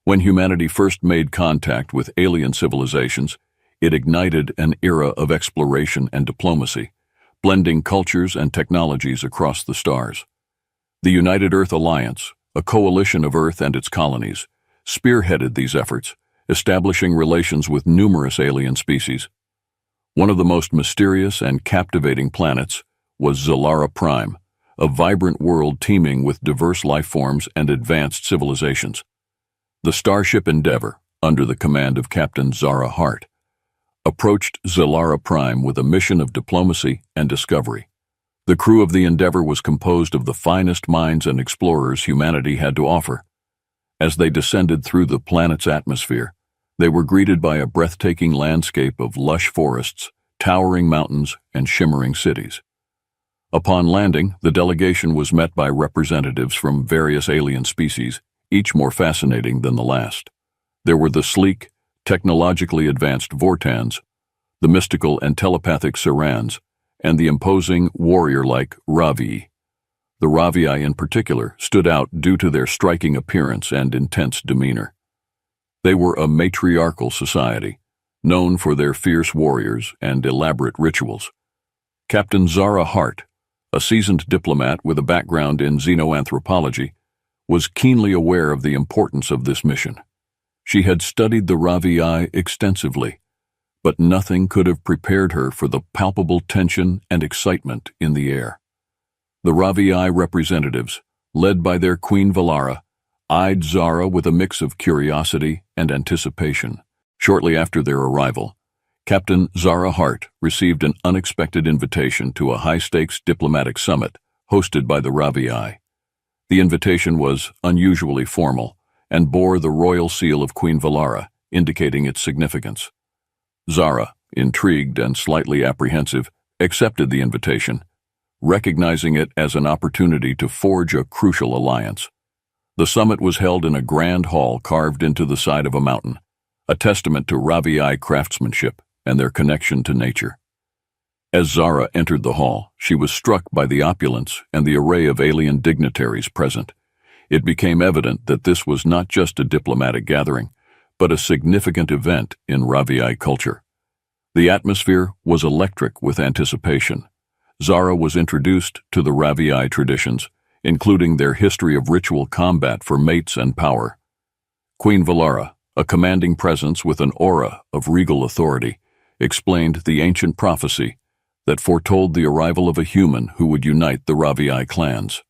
When humanity first made contact with alien civilizations, it ignited an era of exploration and diplomacy, blending cultures and technologies across the stars. The United Earth Alliance, a coalition of Earth and its colonies, spearheaded these efforts, establishing relations with numerous alien species. One of the most mysterious and captivating planets was Zalara Prime, a vibrant world teeming with diverse life forms and advanced civilizations. The Starship Endeavour, under the command of Captain Zara Hart, approached Zalara Prime with a mission of diplomacy and discovery. The crew of the Endeavour was composed of the finest minds and explorers humanity had to offer. As they descended through the planet's atmosphere, they were greeted by a breathtaking landscape of lush forests, towering mountains, and shimmering cities. Upon landing, the delegation was met by representatives from various alien species, each more fascinating than the last. There were the sleek, technologically advanced Vortans, the mystical and telepathic Sarans, and the imposing, warrior-like Ravii. The Ravii in particular stood out due to their striking appearance and intense demeanor. They were a matriarchal society, known for their fierce warriors and elaborate rituals. Captain Zara Hart, a seasoned diplomat with a background in xenoanthropology, was keenly aware of the importance of this mission. She had studied the Ravii extensively, but nothing could have prepared her for the palpable tension and excitement in the air. The Ravii representatives, led by their Queen Valara, eyed Zara with a mix of curiosity and anticipation. Shortly after their arrival, Captain Zara Hart received an unexpected invitation to a high-stakes diplomatic summit hosted by the Ravii. The invitation was unusually formal and bore the royal seal of Queen Valara, indicating its significance. Zara, intrigued and slightly apprehensive, accepted the invitation, recognizing it as an opportunity to forge a crucial alliance. The summit was held in a grand hall carved into the side of a mountain, a testament to Ravii craftsmanship and their connection to nature. As Zara entered the hall, she was struck by the opulence and the array of alien dignitaries present. It became evident that this was not just a diplomatic gathering, but a significant event in Ravii culture. The atmosphere was electric with anticipation. Zara was introduced to the Ravii traditions, including their history of ritual combat for mates and power. Queen Valara, a commanding presence with an aura of regal authority, explained the ancient prophecy that foretold the arrival of a human who would unite the Ravii clans.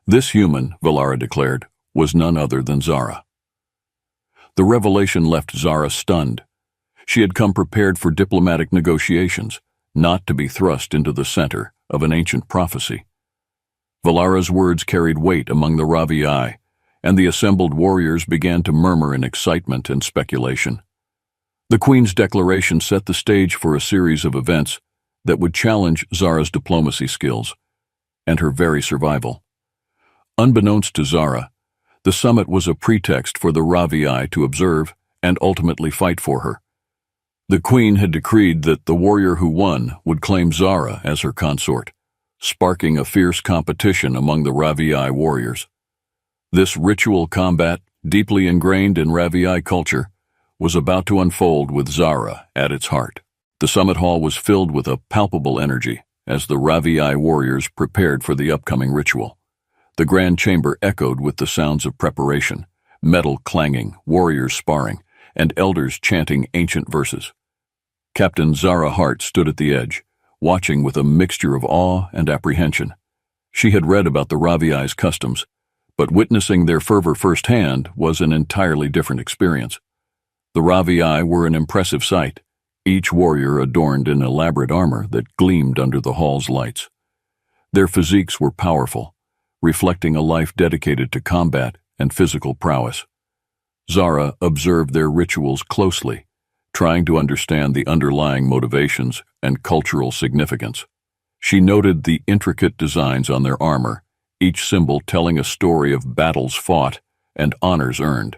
This human, Valara declared, was none other than Zara. The revelation left Zara stunned. She had come prepared for diplomatic negotiations, not to be thrust into the center of an ancient prophecy. Valara's words carried weight among the Ravii, and the assembled warriors began to murmur in excitement and speculation. The Queen's declaration set the stage for a series of events that would challenge Zara's diplomacy skills and her very survival. Unbeknownst to Zara, the summit was a pretext for the Ravii to observe and ultimately fight for her. The Queen had decreed that the warrior who won would claim Zara as her consort, sparking a fierce competition among the Ravii warriors. This ritual combat, deeply ingrained in Ravii culture, was about to unfold with Zara at its heart. The summit hall was filled with a palpable energy as the Ravii warriors prepared for the upcoming ritual. The grand chamber echoed with the sounds of preparation, metal clanging, warriors sparring, and elders chanting ancient verses. Captain Zara Hart stood at the edge, watching with a mixture of awe and apprehension. She had read about the Ravii's customs, but witnessing their fervor firsthand was an entirely different experience. The Ravii were an impressive sight, each warrior adorned in elaborate armor that gleamed under the hall's lights. Their physiques were powerful, reflecting a life dedicated to combat and physical prowess. Zara observed their rituals closely, trying to understand the underlying motivations and cultural significance. She noted the intricate designs on their armor, each symbol telling a story of battles fought and honors earned.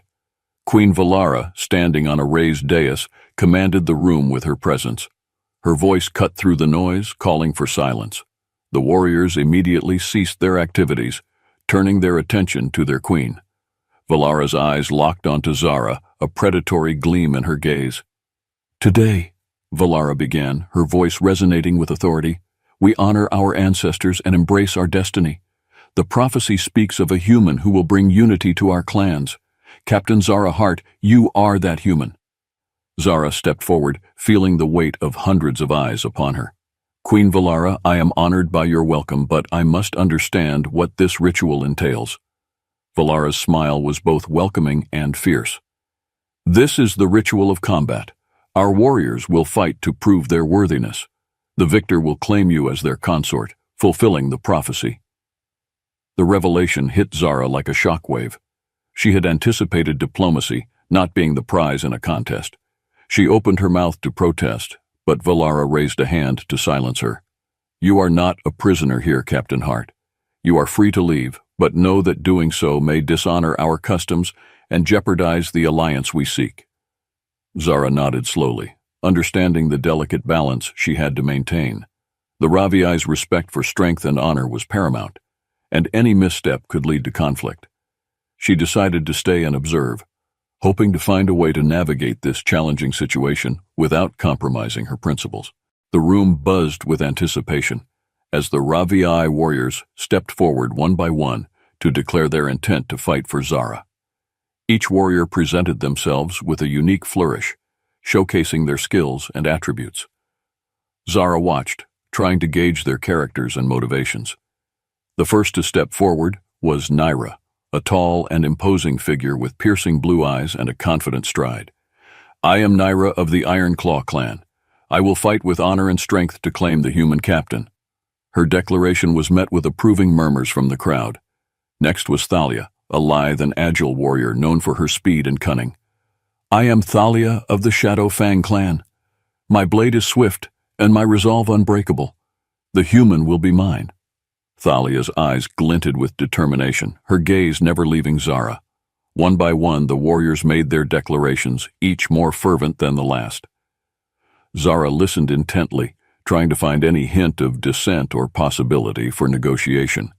Queen Valara, standing on a raised dais, commanded the room with her presence. Her voice cut through the noise, calling for silence. The warriors immediately ceased their activities, turning their attention to their queen. Valara's eyes locked onto Zara, a predatory gleam in her gaze. "Today," Valara began, her voice resonating with authority, "we honor our ancestors and embrace our destiny. The prophecy speaks of a human who will bring unity to our clans. Captain Zara Hart, you are that human." Zara stepped forward, feeling the weight of hundreds of eyes upon her. "Queen Valara, I am honored by your welcome, but I must understand what this ritual entails." Valara's smile was both welcoming and fierce. "This is the ritual of combat. Our warriors will fight to prove their worthiness. The victor will claim you as their consort, fulfilling the prophecy." The revelation hit Zara like a shockwave. She had anticipated diplomacy, not being the prize in a contest. She opened her mouth to protest, but Valara raised a hand to silence her. "You are not a prisoner here, Captain Hart. You are free to leave, but know that doing so may dishonor our customs and jeopardize the alliance we seek." Zara nodded slowly, understanding the delicate balance she had to maintain. The Raviai's respect for strength and honor was paramount, and any misstep could lead to conflict. She decided to stay and observe, hoping to find a way to navigate this challenging situation without compromising her principles. The room buzzed with anticipation as the Raviai warriors stepped forward one by one to declare their intent to fight for Zara. Each warrior presented themselves with a unique flourish, showcasing their skills and attributes. Zara watched, trying to gauge their characters and motivations. The first to step forward was Naira, a tall and imposing figure with piercing blue eyes and a confident stride. "I am Naira of the Iron Claw clan. I will fight with honor and strength to claim the human captain." Her declaration was met with approving murmurs from the crowd. Next was Thalia, a lithe and agile warrior known for her speed and cunning. "I am Thalia of the Shadow Fang clan. My blade is swift and my resolve unbreakable. The human will be mine." Thalia's eyes glinted with determination, her gaze never leaving Zara. One by one, the warriors made their declarations, each more fervent than the last. Zara listened intently, trying to find any hint of dissent or possibility for negotiation.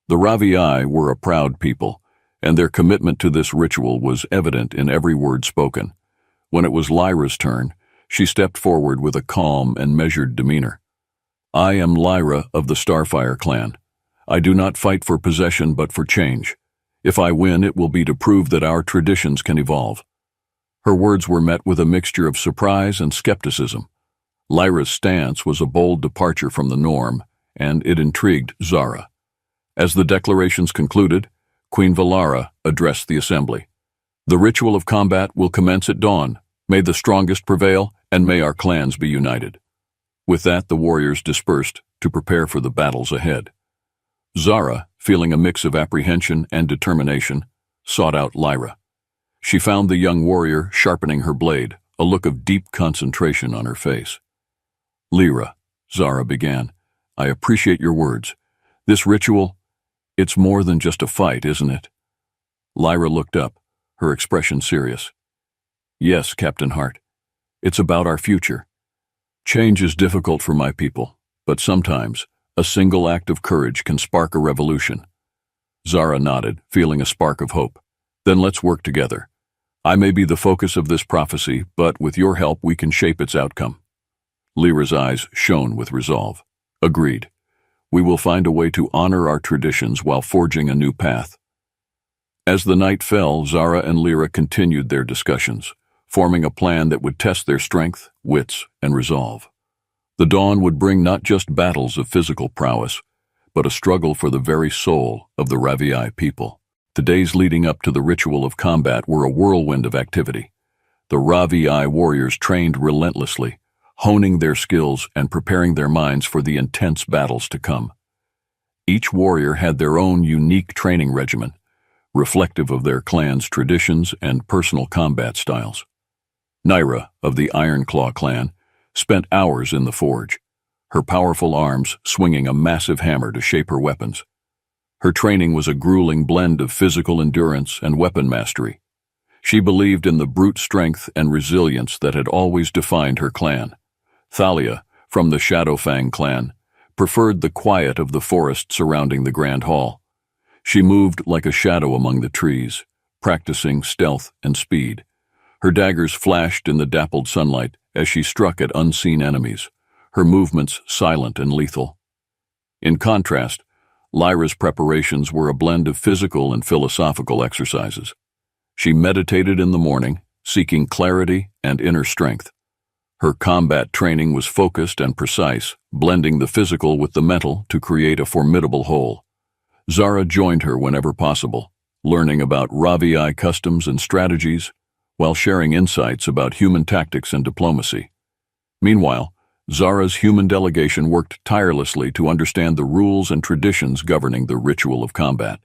The Raviai were a proud people, and their commitment to this ritual was evident in every word spoken. When it was Lyra's turn, she stepped forward with a calm and measured demeanor. "I am Lyra of the Starfire clan. I do not fight for possession but for change. If I win, it will be to prove that our traditions can evolve." Her words were met with a mixture of surprise and skepticism. Lyra's stance was a bold departure from the norm, and it intrigued Zara. As the declarations concluded, Queen Valara addressed the assembly. "The ritual of combat will commence at dawn. May the strongest prevail, and may our clans be united." With that, the warriors dispersed to prepare for the battles ahead. Zara, feeling a mix of apprehension and determination, sought out Lyra. She found the young warrior sharpening her blade, a look of deep concentration on her face. "Lyra," Zara began, "I appreciate your words. This ritual, it's more than just a fight, isn't it?" Lyra looked up, her expression serious. "Yes, Captain Hart. It's about our future. Change is difficult for my people, but sometimes a single act of courage can spark a revolution." Zara nodded, feeling a spark of hope. "Then let's work together. I may be the focus of this prophecy, but with your help we can shape its outcome." Lyra's eyes shone with resolve. "Agreed. We will find a way to honor our traditions while forging a new path." As the night fell, Zara and Lyra continued their discussions, forming a plan that would test their strength, wits, and resolve. The dawn would bring not just battles of physical prowess, but a struggle for the very soul of the Raviai people. The days leading up to the ritual of combat were a whirlwind of activity. The Raviai warriors trained relentlessly, honing their skills and preparing their minds for the intense battles to come. Each warrior had their own unique training regimen, reflective of their clan's traditions and personal combat styles. Naira, of the Iron Claw clan, spent hours in the forge, her powerful arms swinging a massive hammer to shape her weapons. Her training was a grueling blend of physical endurance and weapon mastery. She believed in the brute strength and resilience that had always defined her clan. Thalia, from the Shadowfang clan, preferred the quiet of the forest surrounding the Grand Hall. She moved like a shadow among the trees, practicing stealth and speed. Her daggers flashed in the dappled sunlight as she struck at unseen enemies, her movements silent and lethal. In contrast, Lyra's preparations were a blend of physical and philosophical exercises. She meditated in the morning, seeking clarity and inner strength. Her combat training was focused and precise, blending the physical with the mental to create a formidable whole. Zara joined her whenever possible, learning about HFY customs and strategies, while sharing insights about human tactics and diplomacy. Meanwhile, Zara's human delegation worked tirelessly to understand the rules and traditions governing the ritual of combat.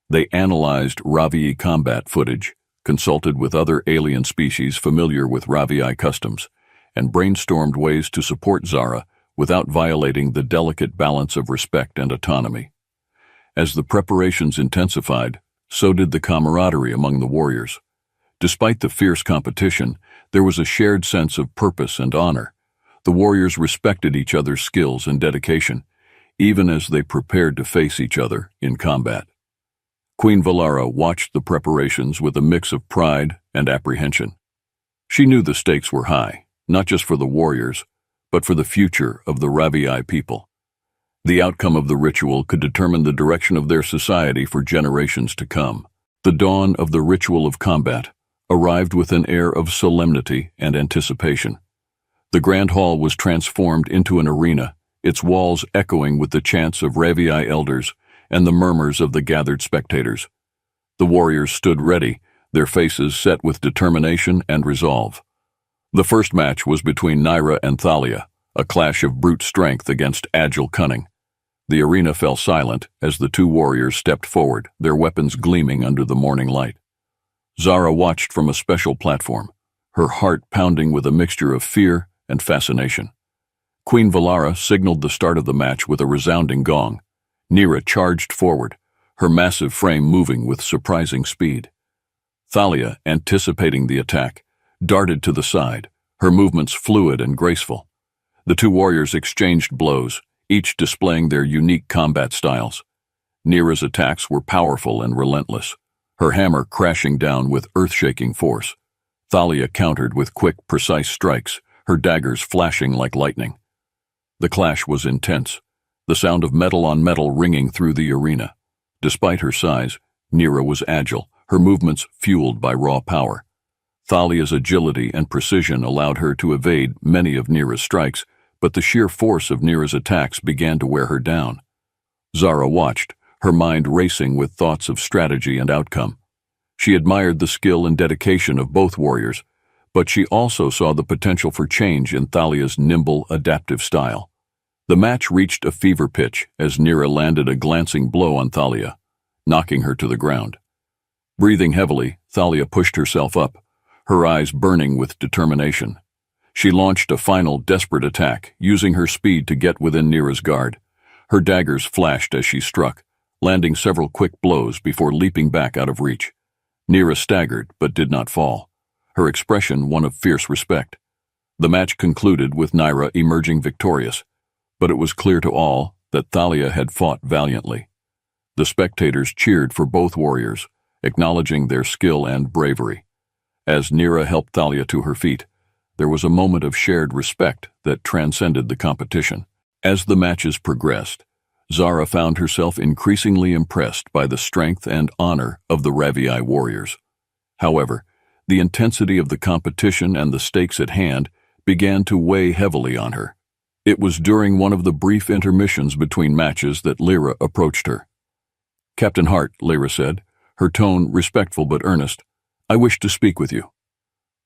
They analyzed HFY combat footage, consulted with other alien species familiar with HFY customs, and brainstormed ways to support Zara without violating the delicate balance of respect and autonomy. As the preparations intensified, so did the camaraderie among the warriors. Despite the fierce competition, there was a shared sense of purpose and honor. The warriors respected each other's skills and dedication, even as they prepared to face each other in combat. Queen Valara watched the preparations with a mix of pride and apprehension. She knew the stakes were high, not just for the warriors, but for the future of the HFY people. The outcome of the ritual could determine the direction of their society for generations to come. The dawn of the ritual of combat arrived with an air of solemnity and anticipation. The grand hall was transformed into an arena, its walls echoing with the chants of HFY elders and the murmurs of the gathered spectators. The warriors stood ready, their faces set with determination and resolve. The first match was between Nyra and Thalia, a clash of brute strength against agile cunning. The arena fell silent as the two warriors stepped forward, their weapons gleaming under the morning light. Zara watched from a special platform, her heart pounding with a mixture of fear and fascination. Queen Valara signaled the start of the match with a resounding gong. Nyra charged forward, her massive frame moving with surprising speed. Thalia, anticipating the attack, darted to the side, her movements fluid and graceful. The two warriors exchanged blows, each displaying their unique combat styles. Nyra's attacks were powerful and relentless, her hammer crashing down with earth-shaking force. Thalia countered with quick, precise strikes, her daggers flashing like lightning. The clash was intense, the sound of metal on metal ringing through the arena. Despite her size, Nyra was agile, her movements fueled by raw power. Thalia's agility and precision allowed her to evade many of Nyra's strikes, but the sheer force of Nyra's attacks began to wear her down. Zara watched, her mind racing with thoughts of strategy and outcome. She admired the skill and dedication of both warriors, but she also saw the potential for change in Thalia's nimble, adaptive style. The match reached a fever pitch as Nyra landed a glancing blow on Thalia, knocking her to the ground. Breathing heavily, Thalia pushed herself up, her eyes burning with determination. She launched a final desperate attack, using her speed to get within Nyra's guard. Her daggers flashed as she struck, landing several quick blows before leaping back out of reach. Nyra staggered but did not fall, her expression one of fierce respect. The match concluded with Nyra emerging victorious, but it was clear to all that Thalia had fought valiantly. The spectators cheered for both warriors, acknowledging their skill and bravery. As Nyra helped Thalia to her feet, there was a moment of shared respect that transcended the competition. As the matches progressed, Zara found herself increasingly impressed by the strength and honor of the HFY warriors. However, the intensity of the competition and the stakes at hand began to weigh heavily on her. It was during one of the brief intermissions between matches that Lyra approached her. "Captain Hart," Lyra said, her tone respectful but earnest, "I wish to speak with you."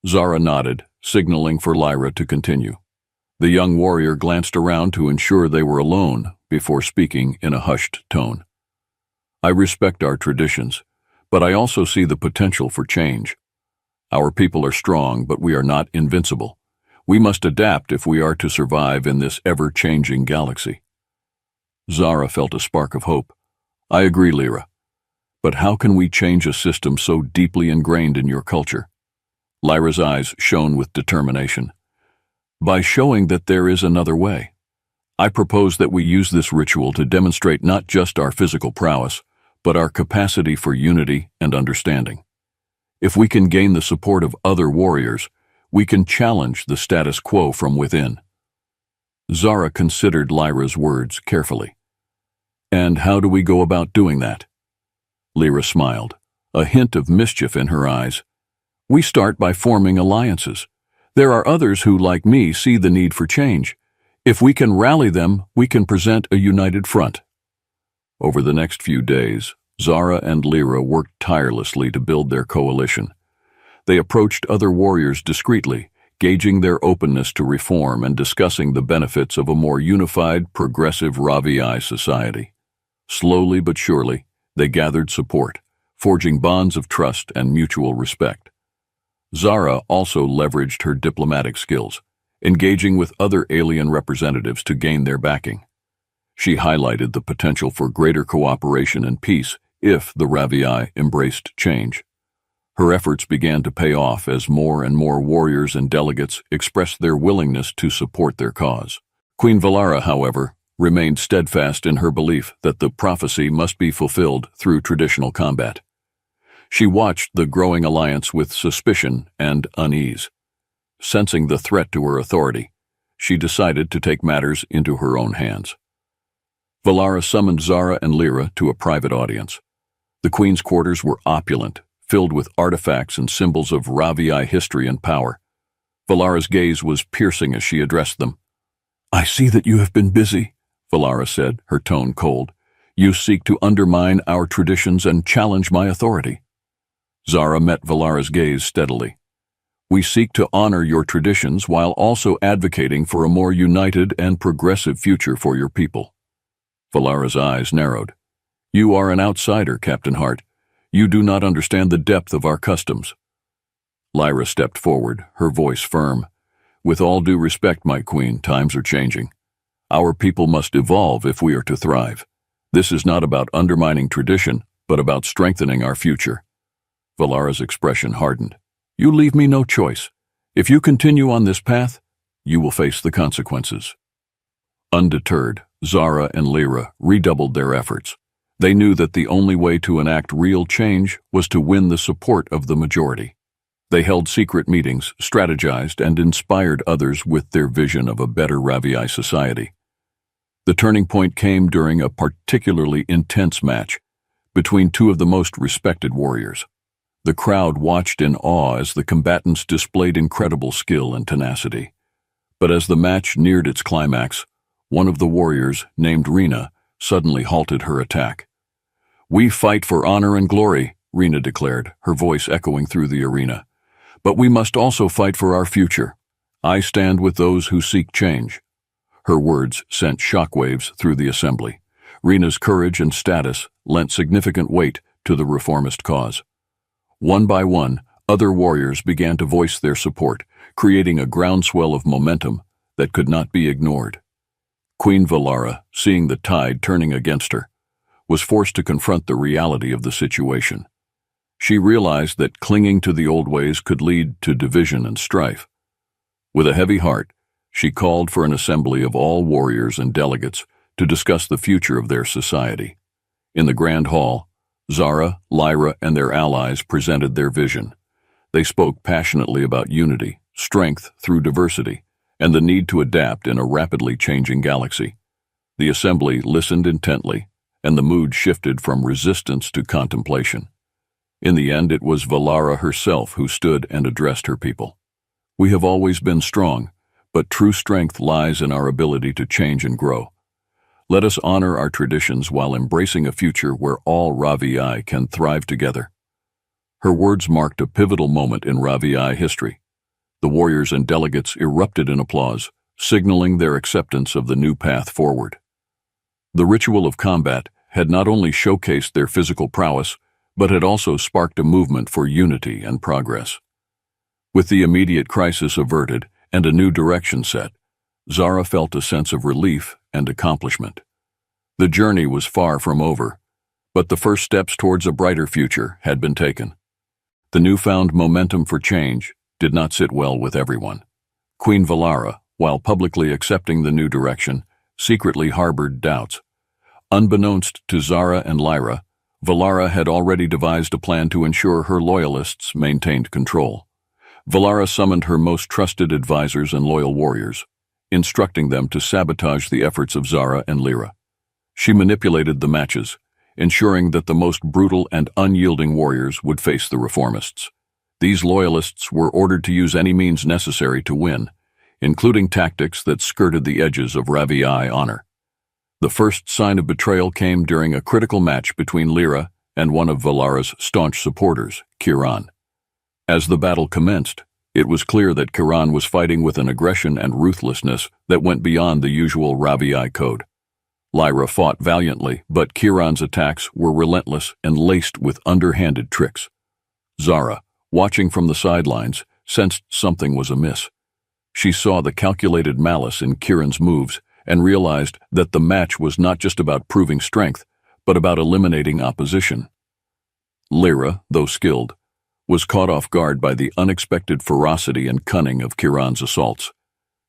Zara nodded, signaling for Lyra to continue. The young warrior glanced around to ensure they were alone before speaking in a hushed tone. "I respect our traditions, but I also see the potential for change. Our people are strong, but we are not invincible. We must adapt if we are to survive in this ever-changing galaxy." Zara felt a spark of hope. "I agree, Lyra. But how can we change a system so deeply ingrained in your culture?" Lyra's eyes shone with determination. "By showing that there is another way. I propose that we use this ritual to demonstrate not just our physical prowess, but our capacity for unity and understanding. If we can gain the support of other warriors, we can challenge the status quo from within. Zara considered Lyra's words carefully. And how do we go about doing that? Lyra smiled, a hint of mischief in her eyes. We start by forming alliances. There are others who, like me, see the need for change. If we can rally them, we can present a united front. Over the next few days, Zara and Lyra worked tirelessly to build their coalition. They approached other warriors discreetly, gauging their openness to reform and discussing the benefits of a more unified, progressive Ravi society. Slowly but surely, they gathered support, forging bonds of trust and mutual respect. Zara also leveraged her diplomatic skills, engaging with other alien representatives to gain their backing. She highlighted the potential for greater cooperation and peace if the Ravi embraced change. Her efforts began to pay off as more and more warriors and delegates expressed their willingness to support their cause. Queen Valara, however, remained steadfast in her belief that the prophecy must be fulfilled through traditional combat. She watched the growing alliance with suspicion and unease. Sensing the threat to her authority, she decided to take matters into her own hands. Valara summoned Zara and Lyra to a private audience. The queen's quarters were opulent, filled with artifacts and symbols of Ravi history and power. Valara's gaze was piercing as she addressed them. "I see that you have been busy," Valara said, her tone cold. "You seek to undermine our traditions and challenge my authority." Zara met Valara's gaze steadily. "We seek to honor your traditions while also advocating for a more united and progressive future for your people." Valara's eyes narrowed. "You are an outsider, Captain Hart. You do not understand the depth of our customs." Lyra stepped forward, her voice firm. "With all due respect, my queen, times are changing. Our people must evolve if we are to thrive. This is not about undermining tradition, but about strengthening our future." Valara's expression hardened. "You leave me no choice. If you continue on this path, you will face the consequences." Undeterred, Zara and Lyra redoubled their efforts. They knew that the only way to enact real change was to win the support of the majority. They held secret meetings, strategized, and inspired others with their vision of a better Ravi society. The turning point came during a particularly intense match between two of the most respected warriors. The crowd watched in awe as the combatants displayed incredible skill and tenacity. But as the match neared its climax, one of the warriors, named Rena, suddenly halted her attack. "We fight for honor and glory," Rena declared, her voice echoing through the arena. "But we must also fight for our future. I stand with those who seek change." Her words sent shockwaves through the assembly. Rena's courage and status lent significant weight to the reformist cause. One by one, other warriors began to voice their support, creating a groundswell of momentum that could not be ignored. Queen Valara, seeing the tide turning against her, was forced to confront the reality of the situation. She realized that clinging to the old ways could lead to division and strife. With a heavy heart, she called for an assembly of all warriors and delegates to discuss the future of their society. In the grand hall, Zara, Lyra, and their allies presented their vision. They spoke passionately about unity, strength through diversity, and the need to adapt in a rapidly changing galaxy. The assembly listened intently, and the mood shifted from resistance to contemplation. In the end, it was Valara herself who stood and addressed her people. "We have always been strong, but true strength lies in our ability to change and grow. Let us honor our traditions while embracing a future where all Ravi can thrive together." Her words marked a pivotal moment in Ravi history. The warriors and delegates erupted in applause, signaling their acceptance of the new path forward. The ritual of combat had not only showcased their physical prowess, but had also sparked a movement for unity and progress. With the immediate crisis averted and a new direction set, Zara felt a sense of relief and accomplishment. The journey was far from over, but the first steps towards a brighter future had been taken. The newfound momentum for change did not sit well with everyone. Queen Valara, while publicly accepting the new direction, secretly harbored doubts. Unbeknownst to Zara and Lyra, Valara had already devised a plan to ensure her loyalists maintained control. Valara summoned her most trusted advisors and loyal warriors, instructing them to sabotage the efforts of Zara and Lyra. She manipulated the matches, ensuring that the most brutal and unyielding warriors would face the reformists. These loyalists were ordered to use any means necessary to win, including tactics that skirted the edges of Ravii honor. The first sign of betrayal came during a critical match between Lyra and one of Valara's staunch supporters, Kiran. As the battle commenced, it was clear that Kiran was fighting with an aggression and ruthlessness that went beyond the usual Ravii code. Lyra fought valiantly, but Kiran's attacks were relentless and laced with underhanded tricks. Zara, watching from the sidelines, sensed something was amiss. She saw the calculated malice in Kiran's moves and realized that the match was not just about proving strength, but about eliminating opposition. Lyra, though skilled, was caught off guard by the unexpected ferocity and cunning of Kiran's assaults.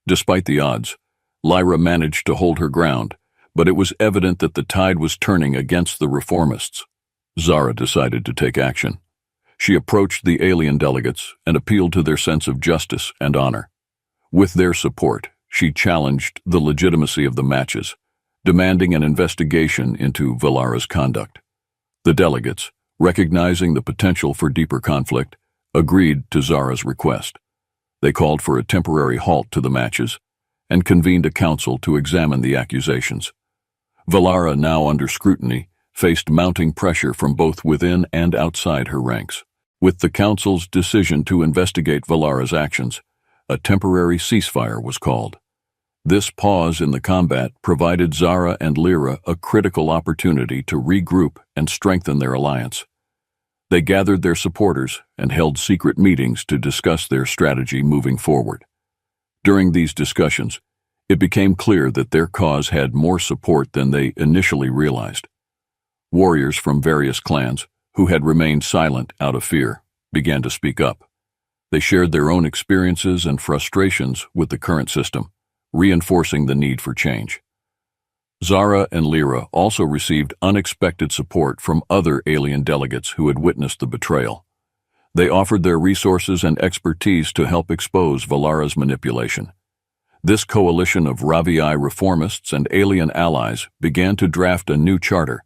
Despite the odds, Lyra managed to hold her ground, but it was evident that the tide was turning against the reformists. Zara decided to take action. She approached the alien delegates and appealed to their sense of justice and honor. With their support, she challenged the legitimacy of the matches, demanding an investigation into Valara's conduct. The delegates, recognizing the potential for deeper conflict, agreed to Zara's request. They called for a temporary halt to the matches and convened a council to examine the accusations. Valara, now under scrutiny, faced mounting pressure from both within and outside her ranks. With the council's decision to investigate Valara's actions, a temporary ceasefire was called. This pause in the combat provided Zara and Lyra a critical opportunity to regroup and strengthen their alliance. They gathered their supporters and held secret meetings to discuss their strategy moving forward. During these discussions, it became clear that their cause had more support than they initially realized. Warriors from various clans, who had remained silent out of fear, began to speak up. They shared their own experiences and frustrations with the current system, reinforcing the need for change. Zara and Lyra also received unexpected support from other alien delegates who had witnessed the betrayal. They offered their resources and expertise to help expose Valara's manipulation. This coalition of Ravii reformists and alien allies began to draft a new charter,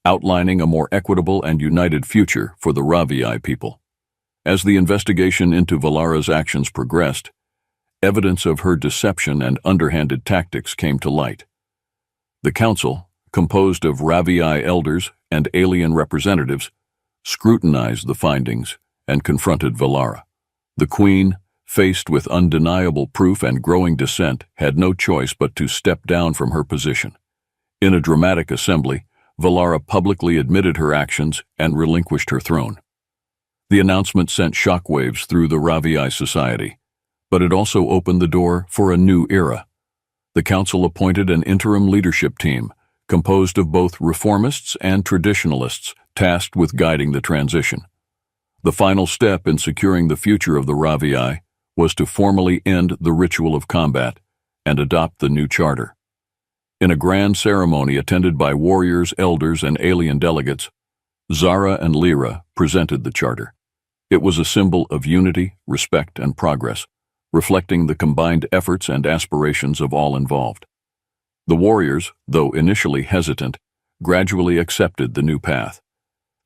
outlining a more equitable and united future for the Ravii people. As the investigation into Valara's actions progressed, evidence of her deception and underhanded tactics came to light. The council, composed of Ravii elders and alien representatives, scrutinized the findings and confronted Valara. The queen, faced with undeniable proof and growing dissent, had no choice but to step down from her position. In a dramatic assembly, Valara publicly admitted her actions and relinquished her throne. The announcement sent shockwaves through the Ravii society, but it also opened the door for a new era. The council appointed an interim leadership team composed of both reformists and traditionalists tasked with guiding the transition. The final step in securing the future of the Ravii was to formally end the ritual of combat and adopt the new charter. In a grand ceremony attended by warriors, elders, and alien delegates, Zara and Lyra presented the charter. It was a symbol of unity, respect, and progress, reflecting the combined efforts and aspirations of all involved. The warriors, though initially hesitant, gradually accepted the new path.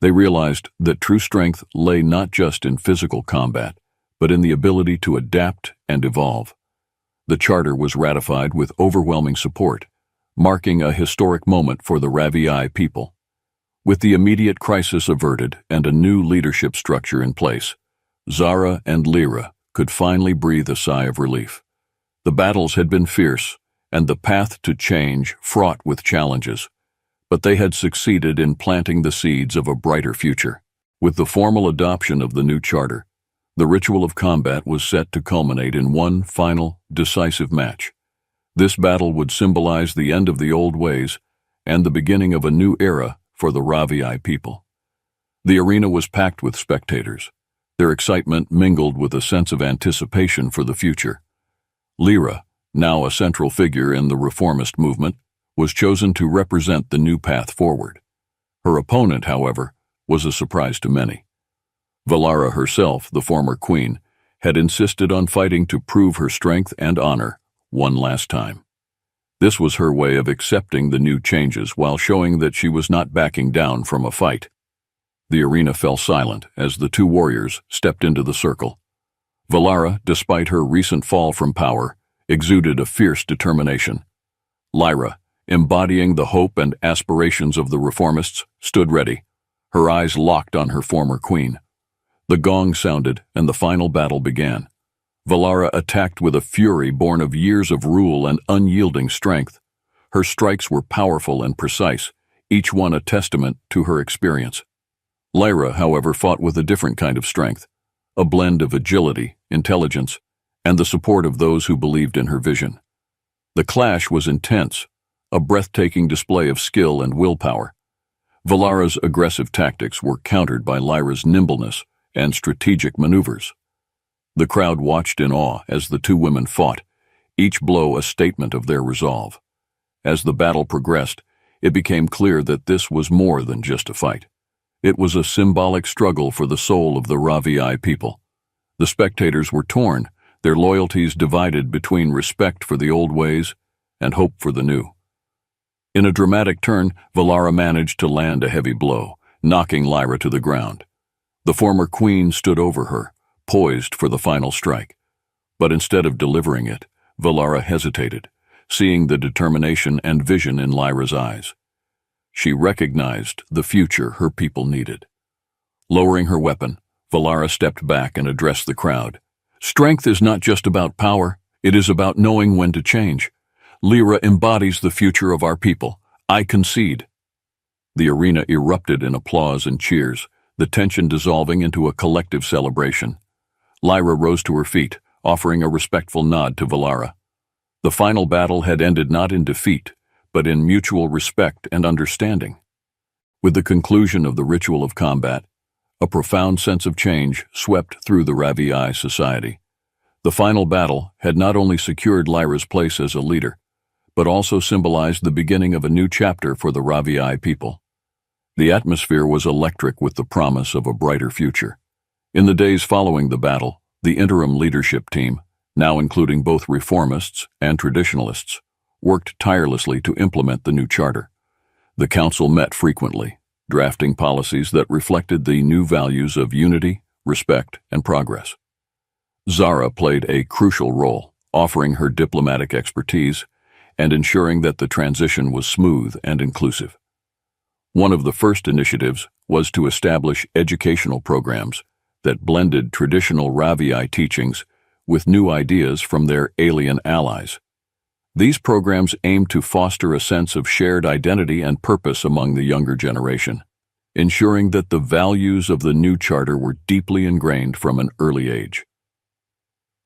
They realized that true strength lay not just in physical combat, but in the ability to adapt and evolve. The charter was ratified with overwhelming support, marking a historic moment for the Ravii people. With the immediate crisis averted and a new leadership structure in place, Zara and Lyra could finally breathe a sigh of relief. The battles had been fierce, and the path to change fraught with challenges, but they had succeeded in planting the seeds of a brighter future. With the formal adoption of the new charter, the ritual of combat was set to culminate in one final, decisive match. This battle would symbolize the end of the old ways and the beginning of a new era for the Ravii people. The arena was packed with spectators. Their excitement mingled with a sense of anticipation for the future. Lyra, now a central figure in the reformist movement, was chosen to represent the new path forward. Her opponent, however, was a surprise to many. Valara herself, the former queen, had insisted on fighting to prove her strength and honor one last time. This was her way of accepting the new changes while showing that she was not backing down from a fight. The arena fell silent as the two warriors stepped into the circle. Valara, despite her recent fall from power, exuded a fierce determination. Lyra, embodying the hope and aspirations of the reformists, stood ready, her eyes locked on her former queen. The gong sounded and the final battle began. Valara attacked with a fury born of years of rule and unyielding strength. Her strikes were powerful and precise, each one a testament to her experience. Lyra, however, fought with a different kind of strength, a blend of agility, intelligence, and the support of those who believed in her vision. The clash was intense, a breathtaking display of skill and willpower. Valara's aggressive tactics were countered by Lyra's nimbleness and strategic maneuvers. The crowd watched in awe as the two women fought, each blow a statement of their resolve. As the battle progressed, it became clear that this was more than just a fight. It was a symbolic struggle for the soul of the Ravii people. The spectators were torn, their loyalties divided between respect for the old ways and hope for the new. In a dramatic turn, Valara managed to land a heavy blow, knocking Lyra to the ground. The former queen stood over her, poised for the final strike. But instead of delivering it, Valara hesitated, seeing the determination and vision in Lyra's eyes. She recognized the future her people needed. Lowering her weapon, Valara stepped back and addressed the crowd. "Strength is not just about power, it is about knowing when to change. Lyra embodies the future of our people. I concede." The arena erupted in applause and cheers, the tension dissolving into a collective celebration. Lyra rose to her feet, offering a respectful nod to Valara. The final battle had ended not in defeat, but in mutual respect and understanding. With the conclusion of the ritual of combat, a profound sense of change swept through the Ravii society. The final battle had not only secured Lyra's place as a leader, but also symbolized the beginning of a new chapter for the Ravii people. The atmosphere was electric with the promise of a brighter future. In the days following the battle, the interim leadership team, now including both reformists and traditionalists, worked tirelessly to implement the new charter. The council met frequently, drafting policies that reflected the new values of unity, respect, and progress. Zara played a crucial role, offering her diplomatic expertise and ensuring that the transition was smooth and inclusive. One of the first initiatives was to establish educational programs that blended traditional Ravii teachings with new ideas from their alien allies. These programs aimed to foster a sense of shared identity and purpose among the younger generation, ensuring that the values of the new charter were deeply ingrained from an early age.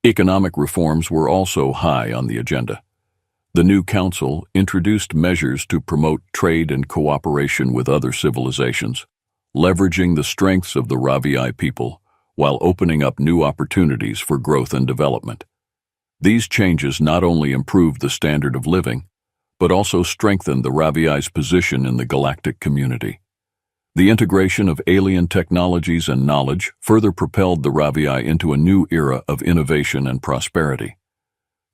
Economic reforms were also high on the agenda. The new council introduced measures to promote trade and cooperation with other civilizations, leveraging the strengths of the Ravii people while opening up new opportunities for growth and development. These changes not only improved the standard of living, but also strengthened the Ravii's position in the galactic community. The integration of alien technologies and knowledge further propelled the Ravii into a new era of innovation and prosperity.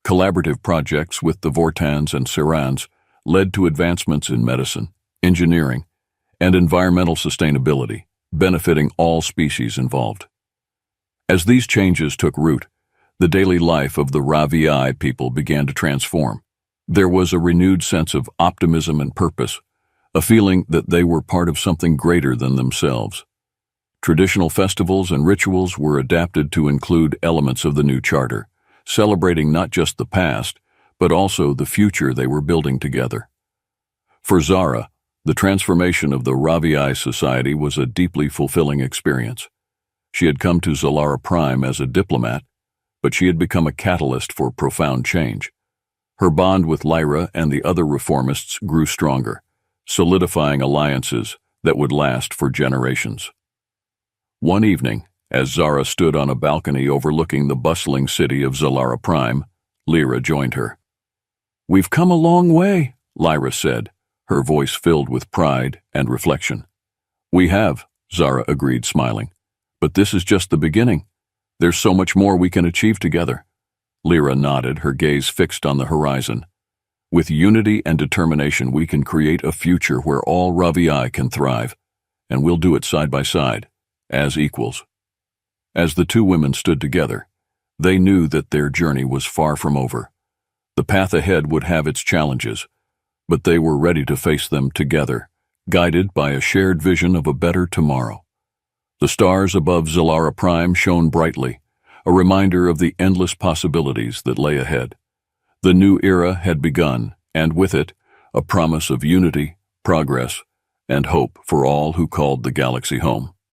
Collaborative projects with the Vortans and Sirans led to advancements in medicine, engineering, and environmental sustainability, benefiting all species involved. As these changes took root, the daily life of the Ravii people began to transform. There was a renewed sense of optimism and purpose, a feeling that they were part of something greater than themselves. Traditional festivals and rituals were adapted to include elements of the new charter, celebrating not just the past, but also the future they were building together. For Zara, the transformation of the Ravii society was a deeply fulfilling experience. She had come to Zalara Prime as a diplomat, but she had become a catalyst for profound change. Her bond with Lyra and the other reformists grew stronger, solidifying alliances that would last for generations. One evening, as Zara stood on a balcony overlooking the bustling city of Zalara Prime, Lyra joined her. "We've come a long way," Lyra said, her voice filled with pride and reflection. We have, Zara agreed, smiling. But this is just the beginning. There's so much more we can achieve together. Lyra nodded, her gaze fixed on the horizon. With unity and determination, we can create a future where all Ravii can thrive, and we'll do it side by side, as equals. As the two women stood together, they knew that their journey was far from over. The path ahead would have its challenges, but they were ready to face them together, guided by a shared vision of a better tomorrow. The stars above Zilara Prime shone brightly, a reminder of the endless possibilities that lay ahead. The new era had begun, and with it, a promise of unity, progress, and hope for all who called the galaxy home.